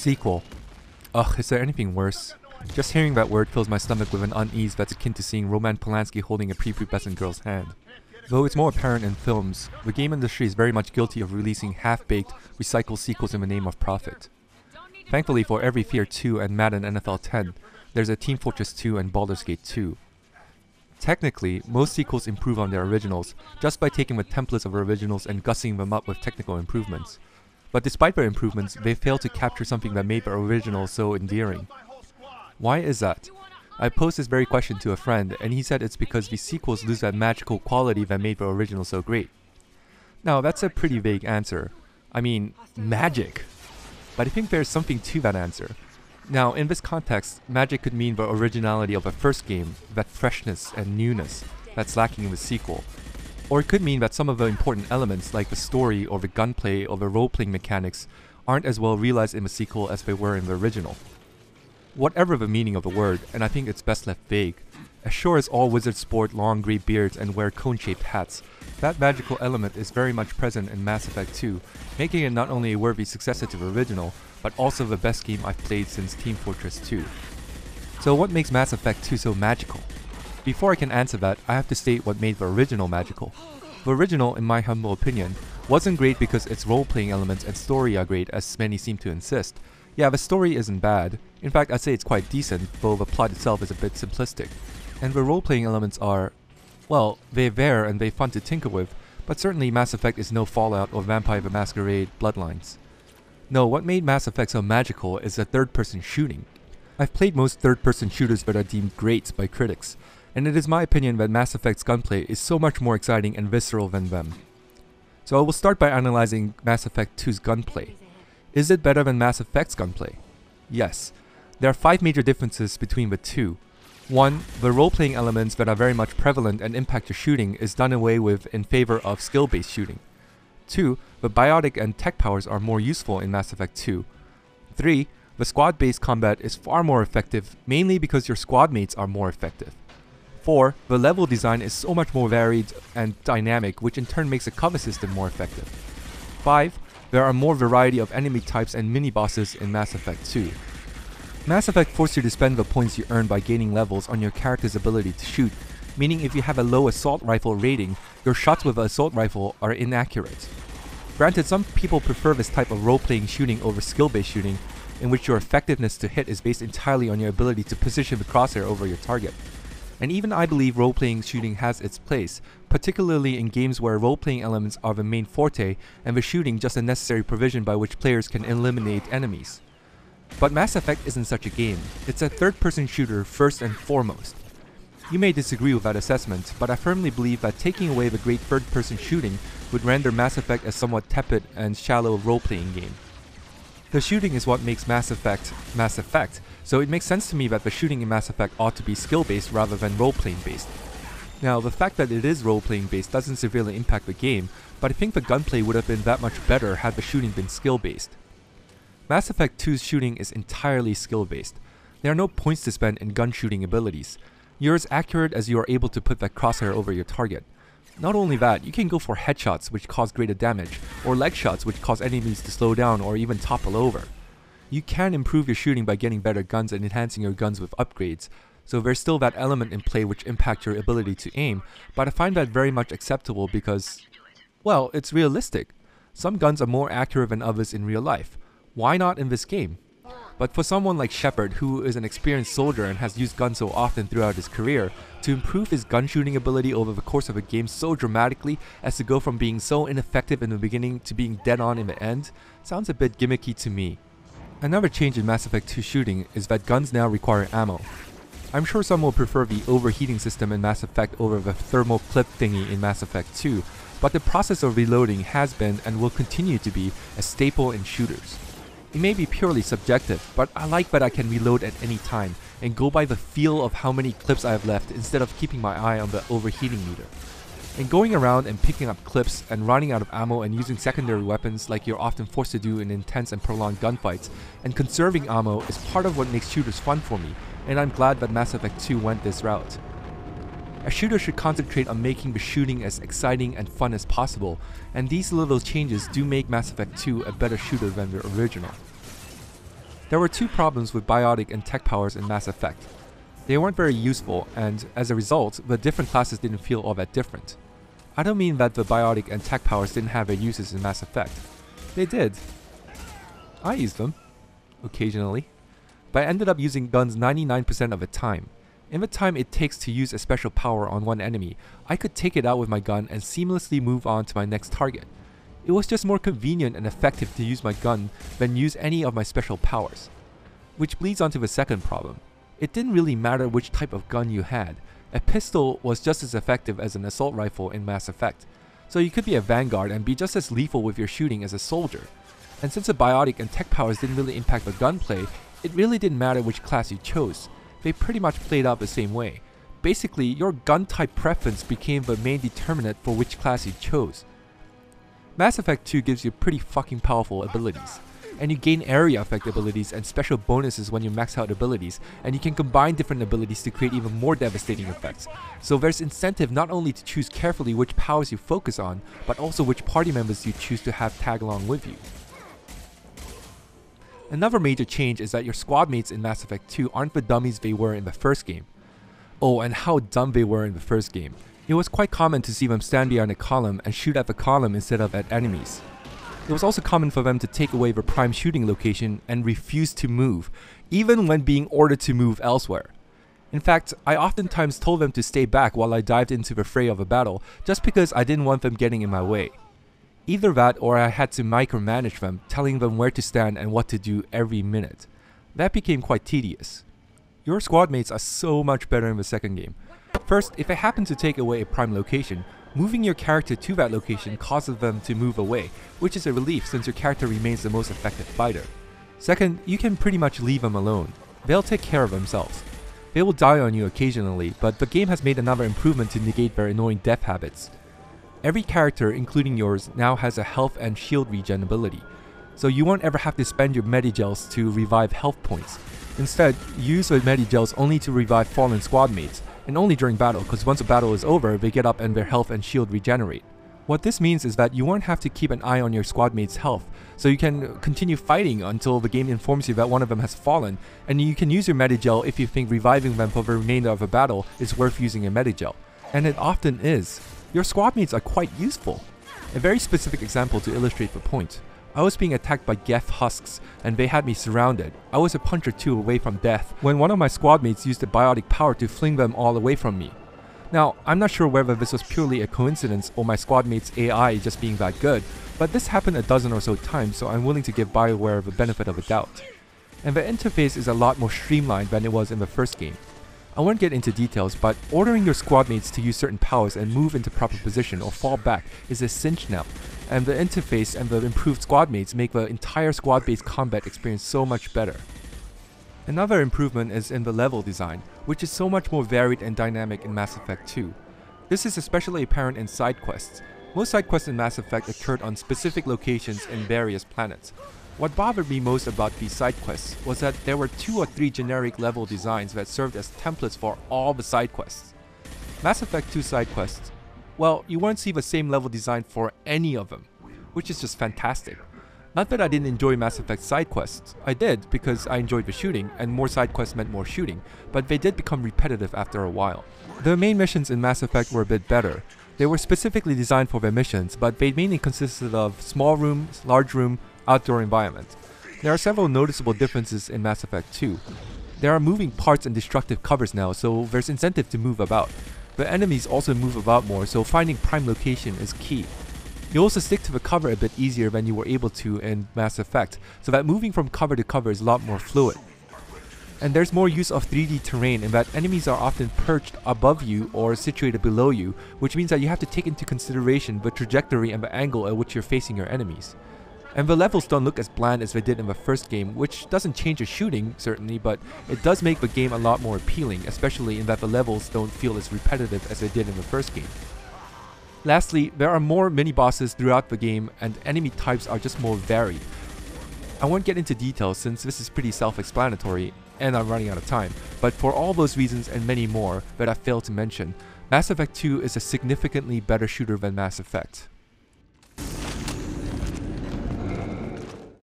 Sequel. Ugh, is there anything worse? Just hearing that word fills my stomach with an unease that's akin to seeing Roman Polanski holding a prepubescent girl's hand. Though it's more apparent in films, the game industry is very much guilty of releasing half-baked, recycled sequels in the name of profit. Thankfully for every Fear 2 and Madden NFL 10, there's a Team Fortress 2 and Baldur's Gate 2. Technically, most sequels improve on their originals, just by taking the templates of originals and gussing them up with technical improvements. But despite their improvements, they fail to capture something that made the original so endearing. Why is that? I posed this very question to a friend, and he said it's because the sequels lose that magical quality that made the original so great. Now, that's a pretty vague answer. I mean, magic! But I think there's something to that answer. Now, in this context, magic could mean the originality of a first game, that freshness and newness that's lacking in the sequel. Or it could mean that some of the important elements like the story or the gunplay or the role-playing mechanics aren't as well realized in the sequel as they were in the original. Whatever the meaning of the word, and I think it's best left vague, as sure as all wizards sport long grey beards and wear cone-shaped hats, that magical element is very much present in Mass Effect 2, making it not only a worthy successor to the original, but also the best game I've played since Team Fortress 2. So what makes Mass Effect 2 so magical? Before I can answer that, I have to state what made the original magical. The original, in my humble opinion, wasn't great because its role-playing elements and story are great, as many seem to insist. Yeah, the story isn't bad. In fact, I'd say it's quite decent, though the plot itself is a bit simplistic. And the role-playing elements are, well, they're there and they're fun to tinker with, but certainly Mass Effect is no Fallout or Vampire the Masquerade Bloodlines. No, what made Mass Effect so magical is the third-person shooting. I've played most third-person shooters that are deemed greats by critics, and it is my opinion that Mass Effect's gunplay is so much more exciting and visceral than them. So I will start by analyzing Mass Effect 2's gunplay. Is it better than Mass Effect's gunplay? Yes. There are 5 major differences between the two. 1. The role-playing elements that are very much prevalent and impact your shooting is done away with in favor of skill-based shooting. 2. The biotic and tech powers are more useful in Mass Effect 2. 3. The squad-based combat is far more effective, mainly because your squad mates are more effective. 4. The level design is so much more varied and dynamic, which in turn makes the cover system more effective. 5. There are more variety of enemy types and mini-bosses in Mass Effect 2. Mass Effect forces you to spend the points you earn by gaining levels on your character's ability to shoot, meaning if you have a low assault rifle rating, your shots with an assault rifle are inaccurate. Granted, some people prefer this type of role-playing shooting over skill-based shooting, in which your effectiveness to hit is based entirely on your ability to position the crosshair over your target. And even I believe role-playing shooting has its place, particularly in games where role-playing elements are the main forte and the shooting just a necessary provision by which players can eliminate enemies. But Mass Effect isn't such a game. It's a third-person shooter first and foremost. You may disagree with that assessment, but I firmly believe that taking away the great third-person shooting would render Mass Effect a somewhat tepid and shallow role-playing game. The shooting is what makes Mass Effect, so it makes sense to me that the shooting in Mass Effect ought to be skill-based rather than role-playing based. Now, the fact that it is role-playing based doesn't severely impact the game, but I think the gunplay would have been that much better had the shooting been skill-based. Mass Effect 2's shooting is entirely skill-based. There are no points to spend in gun shooting abilities. You're as accurate as you are able to put that crosshair over your target. Not only that, you can go for headshots which cause greater damage, or leg shots which cause enemies to slow down or even topple over. You can improve your shooting by getting better guns and enhancing your guns with upgrades, so there's still that element in play which impacts your ability to aim, but I find that very much acceptable because, well, it's realistic. Some guns are more accurate than others in real life. Why not in this game? But for someone like Shepard, who is an experienced soldier and has used guns so often throughout his career, to improve his gun shooting ability over the course of a game so dramatically as to go from being so ineffective in the beginning to being dead on in the end, sounds a bit gimmicky to me. Another change in Mass Effect 2 shooting is that guns now require ammo. I'm sure some will prefer the overheating system in Mass Effect over the thermal clip thingy in Mass Effect 2, but the process of reloading has been and will continue to be a staple in shooters. It may be purely subjective, but I like that I can reload at any time and go by the feel of how many clips I have left instead of keeping my eye on the overheating meter. And going around and picking up clips and running out of ammo and using secondary weapons like you're often forced to do in intense and prolonged gunfights, and conserving ammo is part of what makes shooters fun for me, and I'm glad that Mass Effect 2 went this route. A shooter should concentrate on making the shooting as exciting and fun as possible, and these little changes do make Mass Effect 2 a better shooter than the original. There were two problems with biotic and tech powers in Mass Effect. They weren't very useful, and as a result, the different classes didn't feel all that different. I don't mean that the biotic and tech powers didn't have their uses in Mass Effect. They did. I used them. Occasionally. But I ended up using guns 99% of the time. In the time it takes to use a special power on one enemy, I could take it out with my gun and seamlessly move on to my next target. It was just more convenient and effective to use my gun than use any of my special powers. Which bleeds onto the second problem. It didn't really matter which type of gun you had. A pistol was just as effective as an assault rifle in Mass Effect, so you could be a vanguard and be just as lethal with your shooting as a soldier. And since the biotic and tech powers didn't really impact the gunplay, it really didn't matter which class you chose. They pretty much played out the same way. Basically, your gun type preference became the main determinant for which class you chose. Mass Effect 2 gives you pretty fucking powerful abilities. And you gain area effect abilities and special bonuses when you max out abilities, and you can combine different abilities to create even more devastating effects. So there's incentive not only to choose carefully which powers you focus on, but also which party members you choose to have tag along with you. Another major change is that your squad mates in Mass Effect 2 aren't the dummies they were in the first game. Oh, and how dumb they were in the first game. It was quite common to see them stand behind a column and shoot at the column instead of at enemies. It was also common for them to take away their prime shooting location and refuse to move, even when being ordered to move elsewhere. In fact, I oftentimes told them to stay back while I dived into the fray of a battle, just because I didn't want them getting in my way. Either that or I had to micromanage them, telling them where to stand and what to do every minute. That became quite tedious. Your squad mates are so much better in the second game. First, if they happen to take away a prime location, moving your character to that location causes them to move away, which is a relief since your character remains the most effective fighter. Second, you can pretty much leave them alone. They'll take care of themselves. They will die on you occasionally, but the game has made another improvement to negate their annoying death habits. Every character, including yours, now has a health and shield regen ability, so you won't ever have to spend your medigels to revive health points. Instead, use the medigels only to revive fallen squad mates, and only during battle, because once a battle is over, they get up and their health and shield regenerate. What this means is that you won't have to keep an eye on your squad mate's health, so you can continue fighting until the game informs you that one of them has fallen, and you can use your medigel if you think reviving them for the remainder of a battle is worth using a medigel. And it often is. Your squad mates are quite useful. A very specific example to illustrate the point. I was being attacked by Geth husks, and they had me surrounded. I was a punch or two away from death when one of my squad mates used a biotic power to fling them all away from me. Now, I'm not sure whether this was purely a coincidence or my squad mate's AI just being that good, but this happened a dozen or so times, so I'm willing to give BioWare the benefit of the doubt. And the interface is a lot more streamlined than it was in the first game. I won't get into details, but ordering your squad mates to use certain powers and move into proper position or fall back is a cinch now, and the interface and the improved squad mates make the entire squad-based combat experience so much better. Another improvement is in the level design, which is so much more varied and dynamic in Mass Effect 2. This is especially apparent in side quests. Most side quests in Mass Effect occurred on specific locations in various planets. What bothered me most about these side quests was that there were 2 or 3 generic level designs that served as templates for all the side quests. Mass Effect 2 side quests, well, you won't see the same level design for any of them, which is just fantastic. Not that I didn't enjoy Mass Effect side quests, I did because I enjoyed the shooting and more side quests meant more shooting, but they did become repetitive after a while. The main missions in Mass Effect were a bit better. They were specifically designed for their missions, but they mainly consisted of small room, large room, outdoor environment. There are several noticeable differences in Mass Effect 2. There are moving parts and destructive covers now, so there's incentive to move about. The enemies also move about more, so finding prime location is key. You also stick to the cover a bit easier than you were able to in Mass Effect, so that moving from cover to cover is a lot more fluid. And there's more use of 3D terrain in that enemies are often perched above you or situated below you, which means that you have to take into consideration the trajectory and the angle at which you're facing your enemies. And the levels don't look as bland as they did in the first game, which doesn't change the shooting, certainly, but it does make the game a lot more appealing, especially in that the levels don't feel as repetitive as they did in the first game. Lastly, there are more mini-bosses throughout the game, and enemy types are just more varied. I won't get into details since this is pretty self-explanatory, and I'm running out of time, but for all those reasons and many more that I failed to mention, Mass Effect 2 is a significantly better shooter than Mass Effect.